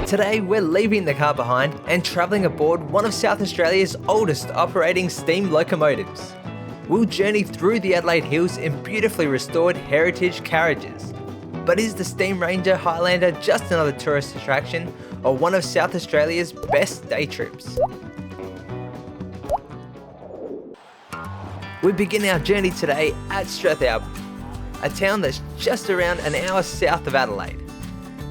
Today we're leaving the car behind and travelling aboard one of South Australia's oldest operating steam locomotives. We'll journey through the Adelaide Hills in beautifully restored heritage carriages. But is the SteamRanger Highlander just another tourist attraction or one of South Australia's best day trips? We begin our journey today at Strathalbyn, a town that's just around an hour south of Adelaide.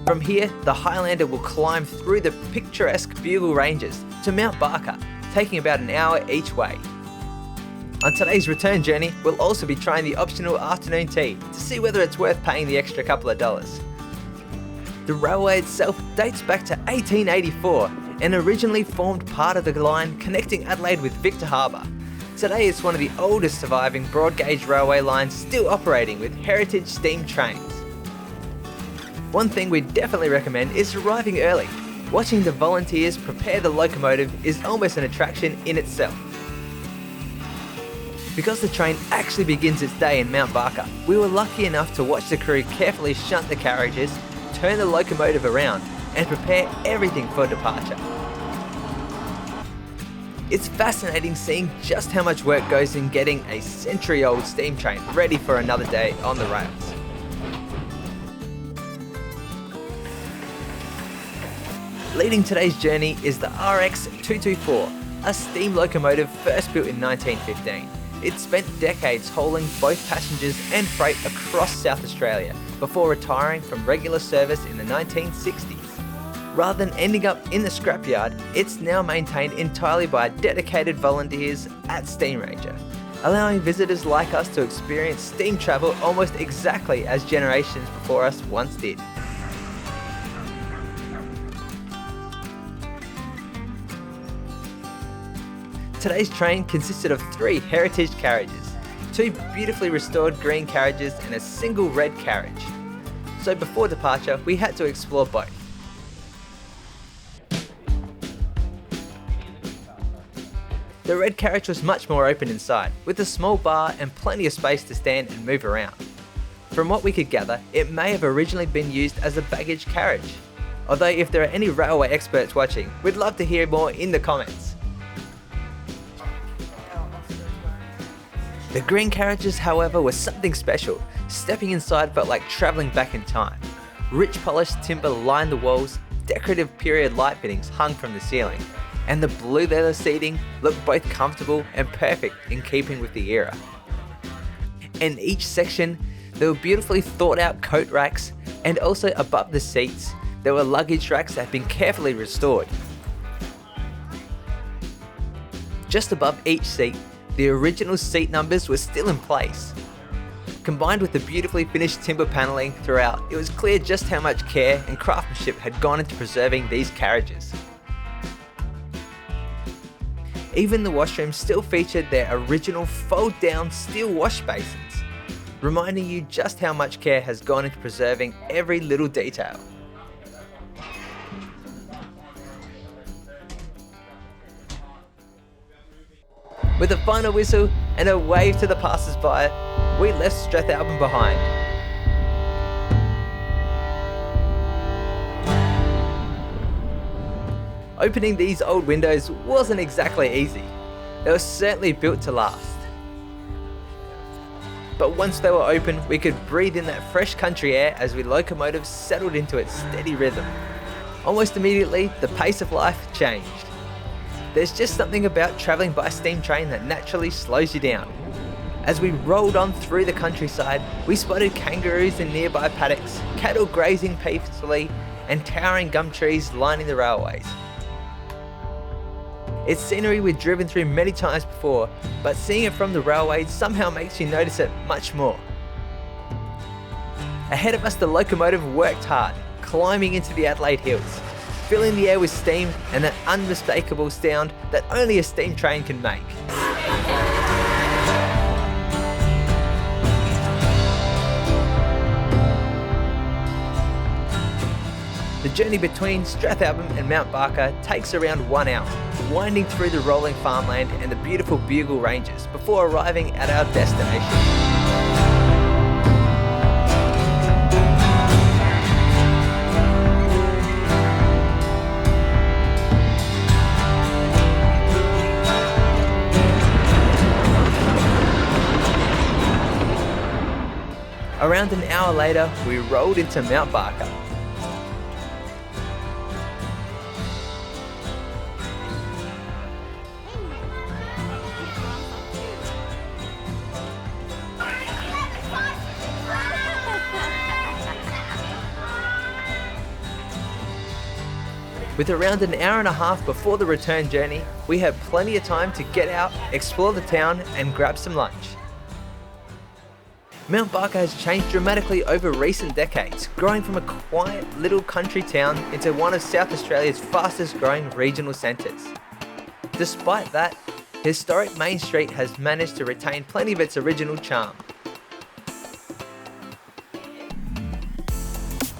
From here, the Highlander will climb through the picturesque Bugle Ranges to Mount Barker, taking about an hour each way. On today's return journey, we'll also be trying the optional afternoon tea to see whether it's worth paying the extra couple of dollars. The railway itself dates back to 1884 and originally formed part of the line connecting Adelaide with Victor Harbour. Today it's one of the oldest surviving broad gauge railway lines still operating with heritage steam trains. One thing we definitely recommend is arriving early. Watching the volunteers prepare the locomotive is almost an attraction in itself. Because the train actually begins its day in Mount Barker, we were lucky enough to watch the crew carefully shunt the carriages, turn the locomotive around, and prepare everything for departure. It's fascinating seeing just how much work goes in getting a century-old steam train ready for another day on the rails. Leading today's journey is the RX224, a steam locomotive first built in 1915. It spent decades hauling both passengers and freight across South Australia before retiring from regular service in the 1960s. Rather than ending up in the scrapyard, it's now maintained entirely by dedicated volunteers at SteamRanger, allowing visitors like us to experience steam travel almost exactly as generations before us once did. Today's train consisted of 3 heritage carriages, 2 beautifully restored green carriages and a single red carriage. So before departure, we had to explore both. The red carriage was much more open inside, with a small bar and plenty of space to stand and move around. From what we could gather, it may have originally been used as a baggage carriage. Although if there are any railway experts watching, we'd love to hear more in the comments. The green carriages, however, were something special. Stepping inside felt like travelling back in time. Rich polished timber lined the walls, decorative period light fittings hung from the ceiling, and the blue leather seating looked both comfortable and perfect in keeping with the era. In each section, there were beautifully thought out coat racks, and also above the seats, there were luggage racks that had been carefully restored. Just above each seat, the original seat numbers were still in place. Combined with the beautifully finished timber panelling throughout, it was clear just how much care and craftsmanship had gone into preserving these carriages. Even the washrooms still featured their original fold-down steel wash basins, reminding you just how much care has gone into preserving every little detail. With a final whistle and a wave to the passers-by, we left Strathalbyn behind. Opening these old windows wasn't exactly easy. They were certainly built to last. But once they were open, we could breathe in that fresh country air as the locomotive settled into its steady rhythm. Almost immediately, the pace of life changed. There's just something about travelling by steam train that naturally slows you down. As we rolled on through the countryside, we spotted kangaroos in nearby paddocks, cattle grazing peacefully, and towering gum trees lining the railways. It's scenery we've driven through many times before, but seeing it from the railway somehow makes you notice it much more. Ahead of us, the locomotive worked hard, climbing into the Adelaide Hills, filling the air with steam and that unmistakable sound that only a steam train can make. The journey between Strathalbyn and Mount Barker takes around 1 hour, winding through the rolling farmland and the beautiful Bugle Ranges before arriving at our destination. Around an hour later, we rolled into Mount Barker. With around an hour and a half before the return journey, we had plenty of time to get out, explore the town and grab some lunch. Mount Barker has changed dramatically over recent decades, growing from a quiet little country town into one of South Australia's fastest growing regional centres. Despite that, historic Main Street has managed to retain plenty of its original charm.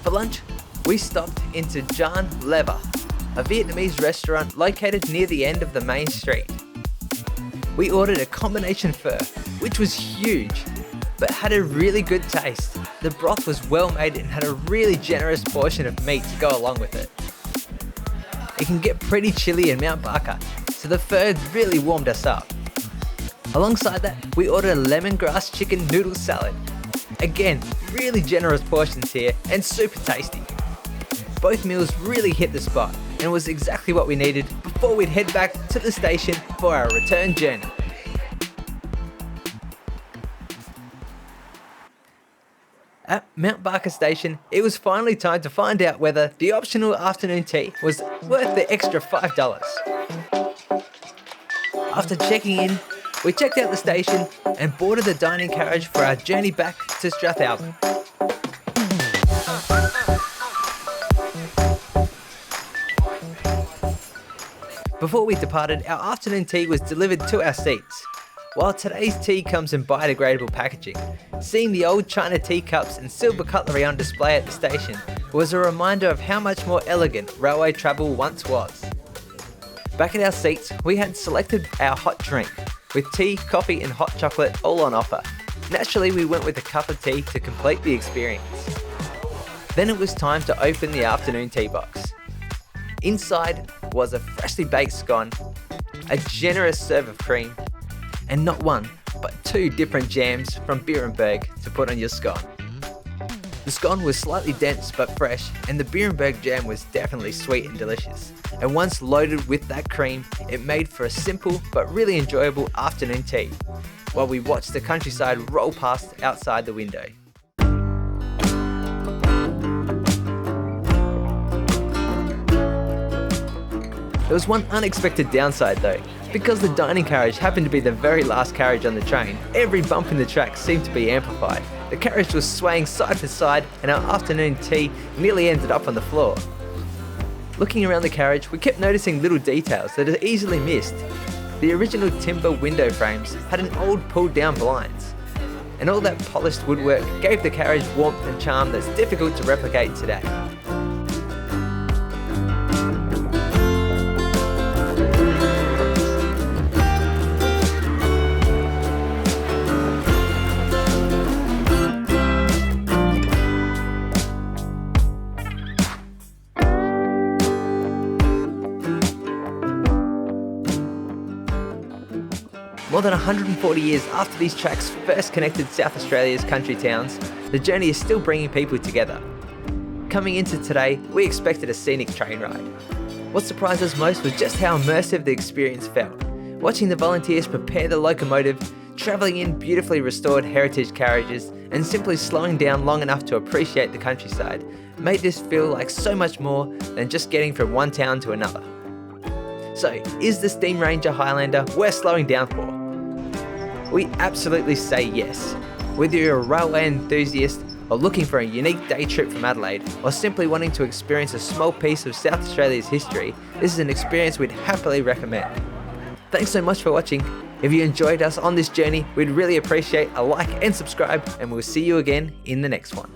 For lunch, we stopped into Jan Lever, a Vietnamese restaurant located near the end of the main street. We ordered a combination pho, which was huge, but had a really good taste. The broth was well made and had a really generous portion of meat to go along with it. It can get pretty chilly in Mount Barker, so the pho really warmed us up. Alongside that, we ordered a lemongrass chicken noodle salad. Again, really generous portions here and super tasty. Both meals really hit the spot and was exactly what we needed before we'd head back to the station for our return journey. At Mount Barker Station, it was finally time to find out whether the optional afternoon tea was worth the extra $5. After checking in, we checked out the station and boarded the dining carriage for our journey back to Strathalbyn. Before we departed, our afternoon tea was delivered to our seats. While today's tea comes in biodegradable packaging, seeing the old china teacups and silver cutlery on display at the station was a reminder of how much more elegant railway travel once was. Back at our seats, we had selected our hot drink, with tea, coffee and hot chocolate all on offer. Naturally, we went with a cup of tea to complete the experience. Then it was time to open the afternoon tea box. Inside was a freshly baked scone, a generous serve of cream, and not one, but two different jams from Beerenberg to put on your scone. The scone was slightly dense but fresh, and the Beerenberg jam was definitely sweet and delicious. And once loaded with that cream, it made for a simple but really enjoyable afternoon tea, while we watched the countryside roll past outside the window. There was one unexpected downside though. Because the dining carriage happened to be the very last carriage on the train, every bump in the track seemed to be amplified. The carriage was swaying side to side and our afternoon tea nearly ended up on the floor. Looking around the carriage, we kept noticing little details that are easily missed. The original timber window frames had an old pulled down blinds, and all that polished woodwork gave the carriage warmth and charm that's difficult to replicate today. More than 140 years after these tracks first connected South Australia's country towns, the journey is still bringing people together. Coming into today, we expected a scenic train ride. What surprised us most was just how immersive the experience felt. Watching the volunteers prepare the locomotive, travelling in beautifully restored heritage carriages, and simply slowing down long enough to appreciate the countryside made this feel like so much more than just getting from one town to another. So, is the SteamRanger Highlander worth slowing down for? We absolutely say yes. Whether you're a railway enthusiast or looking for a unique day trip from Adelaide, or simply wanting to experience a small piece of South Australia's history, this is an experience we'd happily recommend. Thanks so much for watching. If you enjoyed us on this journey, we'd really appreciate a like and subscribe, and we'll see you again in the next one.